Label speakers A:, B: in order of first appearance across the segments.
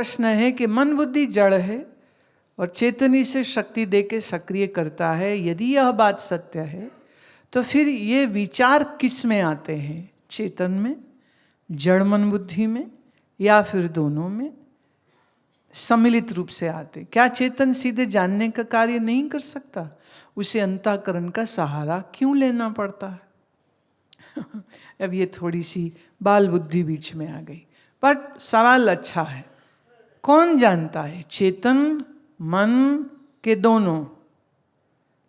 A: प्रश्न है कि मन बुद्धि जड़ है और चेतनी से शक्ति देके सक्रिय करता है। यदि यह बात सत्य है तो फिर ये विचार किस में आते हैं? चेतन में, जड़ मन बुद्धि में, या फिर दोनों में सम्मिलित रूप से आते? क्या चेतन सीधे जानने का कार्य नहीं कर सकता? उसे अंतःकरण का सहारा क्यों लेना पड़ता है? अब ये थोड़ी सी बाल बुद्धि बीच में आ गई, पर सवाल अच्छा है। कौन जानता है, चेतन मन के दोनों?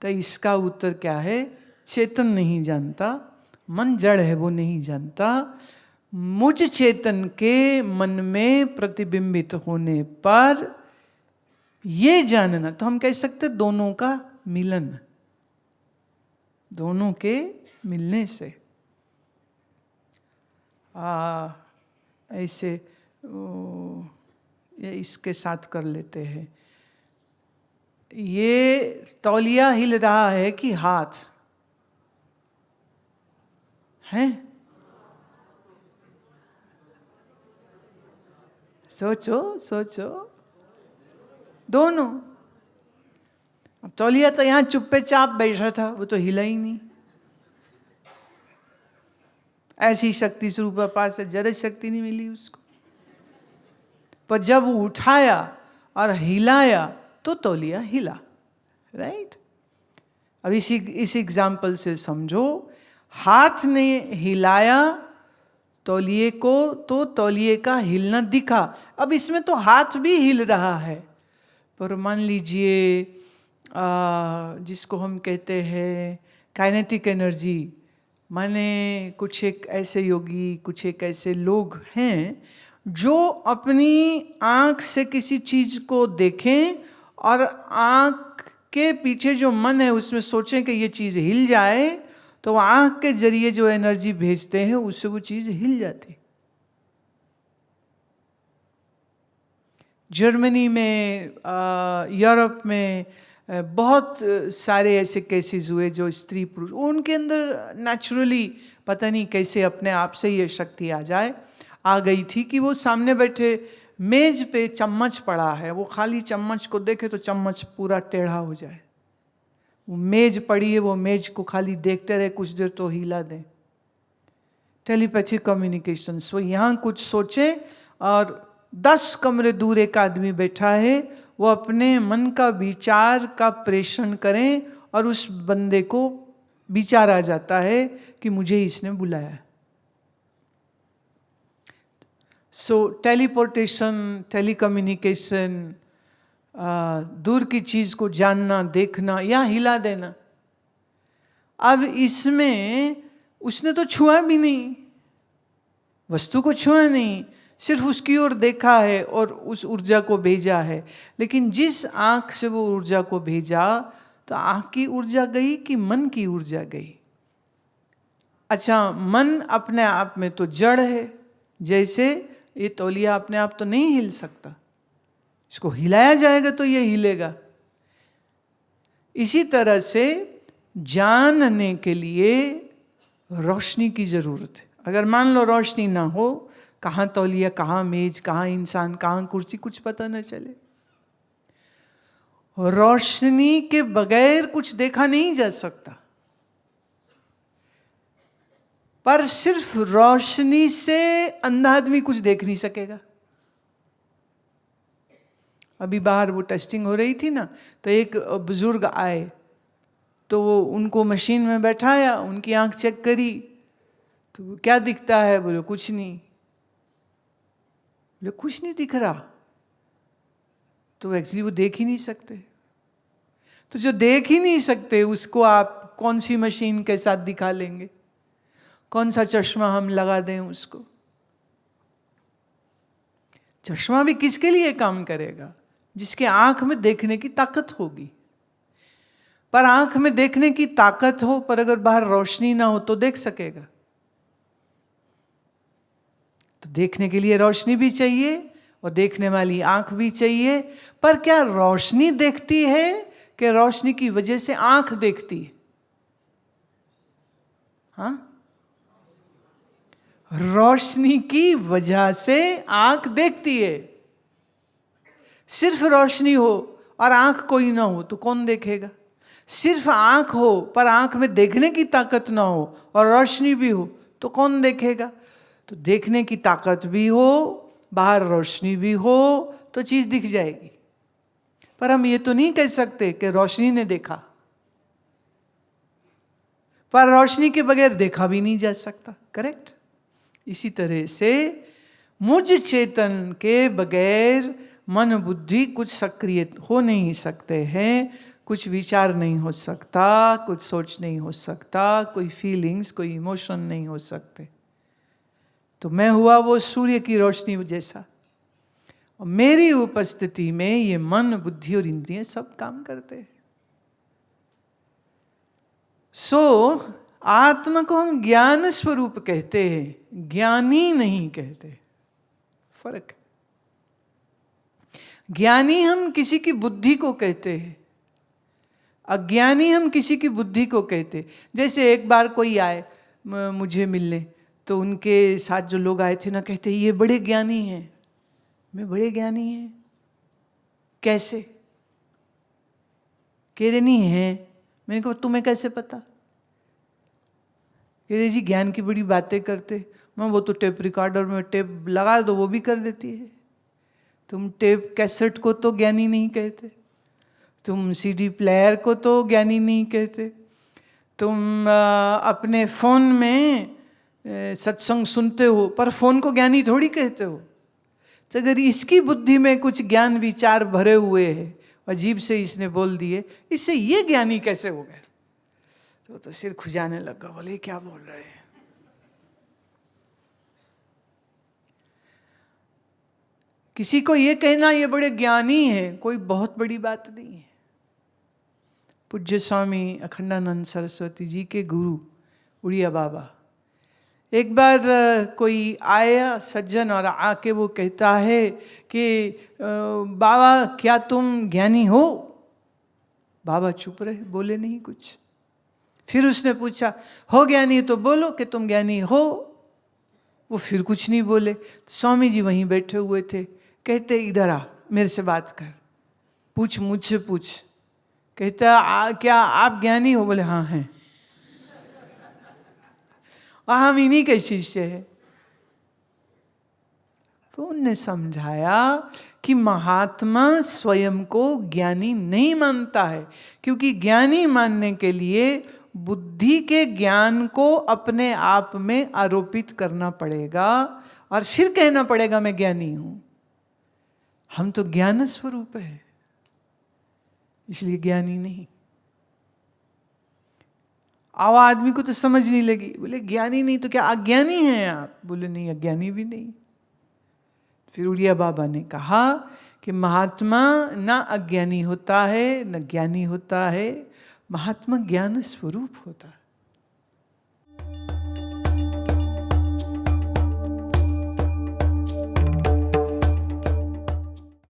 A: तो इसका उत्तर क्या है? चेतन नहीं जानता, मन जड़ है वो नहीं जानता। मुझ चेतन के मन में प्रतिबिंबित होने पर ये जानना, तो हम कह सकते दोनों का मिलन, दोनों के मिलने से ऐसे ये इसके साथ कर लेते हैं। ये तौलिया हिल रहा है कि हाथ है? सोचो सोचो, दोनों। अब तौलिया तो यहां चुप्पे चाप बैठा था, वो तो हिला ही नहीं। ऐसी शक्ति स्वरूप पास से जरा शक्ति नहीं मिली उसको, पर जब वो उठाया और हिलाया तो तौलिया हिला। राइट? अब इसी एग्जाम्पल से समझो, हाथ ने हिलाया तौलिए को तो तौलिए का हिलना दिखा। अब इसमें तो हाथ भी हिल रहा है, पर मान लीजिए जिसको हम कहते हैं काइनेटिक एनर्जी, माने कुछ एक ऐसे योगी, कुछ एक ऐसे लोग हैं जो अपनी आंख से किसी चीज को देखें और आंख के पीछे जो मन है उसमें सोचें कि ये चीज हिल जाए, तो आंख के जरिए जो एनर्जी भेजते हैं उससे वो चीज हिल जाती। जर्मनी में, यूरोप में बहुत सारे ऐसे केसेस हुए जो स्त्री पुरुष, उनके अंदर नेचुरली पता नहीं कैसे अपने आप से ये शक्ति आ गई थी कि वो सामने बैठे मेज पे चम्मच पड़ा है, वो खाली चम्मच को देखे तो चम्मच पूरा टेढ़ा हो जाए। वो मेज पड़ी है, वो मेज को खाली देखते रहे कुछ देर तो हिला दें। Telepathic communication. वो यहाँ कुछ सोचे और 10 कमरे दूर एक आदमी बैठा है, वो अपने मन का विचार का प्रेषण करें और उस बंदे को विचार आ जाता है कि मुझे इसने बुलाया। सो टेलीपोर्टेशन, टेलीकम्युनिकेशन, दूर की चीज को जानना, देखना या हिला देना। अब इसमें उसने तो छुआ भी नहीं, वस्तु को छुआ नहीं, सिर्फ उसकी ओर देखा है और उस ऊर्जा को भेजा है। लेकिन जिस आंख से वो ऊर्जा को भेजा, तो आंख की ऊर्जा गई कि मन की ऊर्जा गई? अच्छा, मन अपने आप में तो जड़ है, जैसे ये तौलिया अपने आप तो नहीं हिल सकता, इसको हिलाया जाएगा तो ये हिलेगा। इसी तरह से जानने के लिए रोशनी की जरूरत है। अगर मान लो रोशनी ना हो, कहाँ तौलिया, कहाँ मेज, कहाँ इंसान, कहाँ कुर्सी, कुछ पता न चले। रोशनी के बगैर कुछ देखा नहीं जा सकता, पर सिर्फ रोशनी से अंधा आदमी कुछ देख नहीं सकेगा। अभी बाहर वो टेस्टिंग हो रही थी ना, तो एक बुजुर्ग आए, तो वो उनको मशीन में बैठाया, उनकी आंख चेक करी, तो क्या दिखता है? बोले कुछ नहीं। बोले कुछ नहीं दिख रहा, तो एक्चुअली वो देख ही नहीं सकते। तो जो देख ही नहीं सकते उसको आप कौन सी मशीन के साथ दिखा लेंगे? कौन सा चश्मा हम लगा दें उसको? चश्मा भी किसके लिए काम करेगा? जिसके आंख में देखने की ताकत होगी। पर आंख में देखने की ताकत हो, पर अगर बाहर रोशनी ना हो तो देख सकेगा? तो देखने के लिए रोशनी भी चाहिए और देखने वाली आंख भी चाहिए। पर क्या रोशनी देखती है कि रोशनी की वजह से आंख देखती है? हाँ, रोशनी की वजह से आंख देखती है। सिर्फ रोशनी हो और आंख कोई ना हो तो कौन देखेगा? सिर्फ आंख हो पर आंख में देखने की ताकत ना हो और रोशनी भी हो तो कौन देखेगा? तो देखने की ताकत भी हो, बाहर रोशनी भी हो तो चीज दिख जाएगी। पर हम ये तो नहीं कह सकते कि रोशनी ने देखा, पर रोशनी के बगैर देखा भी नहीं जा सकता। करेक्ट? इसी तरह से मुझ चेतन के बगैर मन बुद्धि कुछ सक्रिय हो नहीं सकते हैं, कुछ विचार नहीं हो सकता, कुछ सोच नहीं हो सकता, कोई फीलिंग्स, कोई इमोशन नहीं हो सकते। तो मैं हुआ वो सूर्य की रोशनी जैसा, और मेरी उपस्थिति में ये मन बुद्धि और इंद्रियां सब काम करते हैं। सो आत्मा को हम ज्ञान स्वरूप कहते हैं, ज्ञानी नहीं कहते। फर्क है। ज्ञानी हम किसी की बुद्धि को कहते हैं, अज्ञानी हम किसी की बुद्धि को कहते। जैसे एक बार कोई आए मुझे मिलने, तो उनके साथ जो लोग आए थे ना, कहते ये बड़े ज्ञानी हैं। मैं बड़े ज्ञानी हैं? कैसे? कह रहे नहीं हैं। मैंने कहा तुम्हें कैसे पता? कह रहे जी ज्ञान की बड़ी बातें करते। मैं वो तो टेप रिकॉर्डर में टेप लगा दो वो भी कर देती है। तुम टेप कैसेट को तो ज्ञानी नहीं कहते, तुम सीडी प्लेयर को तो ज्ञानी नहीं कहते, तुम अपने फोन में सत्संग सुनते हो पर फोन को ज्ञानी थोड़ी कहते हो। तो अगर इसकी बुद्धि में कुछ ज्ञान विचार भरे हुए हैं, अजीब से इसने बोल दिए, इससे ये ज्ञानी कैसे हो गए? तो सिर खुजाने लगा, बोले क्या बोल रहे हैं। किसी को ये कहना ये बड़े ज्ञानी है कोई बहुत बड़ी बात नहीं है। पूज्य स्वामी अखंडानंद सरस्वती जी के गुरु उड़िया बाबा, एक बार कोई आया सज्जन और आके वो कहता है कि बाबा क्या तुम ज्ञानी हो? बाबा चुप रहे, बोले नहीं कुछ। फिर उसने पूछा हो ज्ञानी तो बोलो कि तुम ज्ञानी हो। वो फिर कुछ नहीं बोले। स्वामी जी वहीं बैठे हुए थे, कहते इधर आ मेरे से बात कर, पूछ मुझसे पूछ। कहता क्या आप ज्ञानी हो? बोले हाँ हैं। हम इन्हीं के शिष्य हैं। तो उनने समझाया कि महात्मा स्वयं को ज्ञानी नहीं मानता है, क्योंकि ज्ञानी मानने के लिए बुद्धि के ज्ञान को अपने आप में आरोपित करना पड़ेगा और फिर कहना पड़ेगा मैं ज्ञानी हूं। हम तो ज्ञान स्वरूप है, इसलिए ज्ञानी नहीं। आवा आदमी को तो समझ नहीं लगी, बोले ज्ञानी नहीं तो क्या अज्ञानी हैं आप? बोले नहीं अज्ञानी भी नहीं। फिर उड़िया बाबा ने कहा कि महात्मा ना अज्ञानी होता है न ज्ञानी होता है, महात्मा ज्ञान स्वरूप होता है।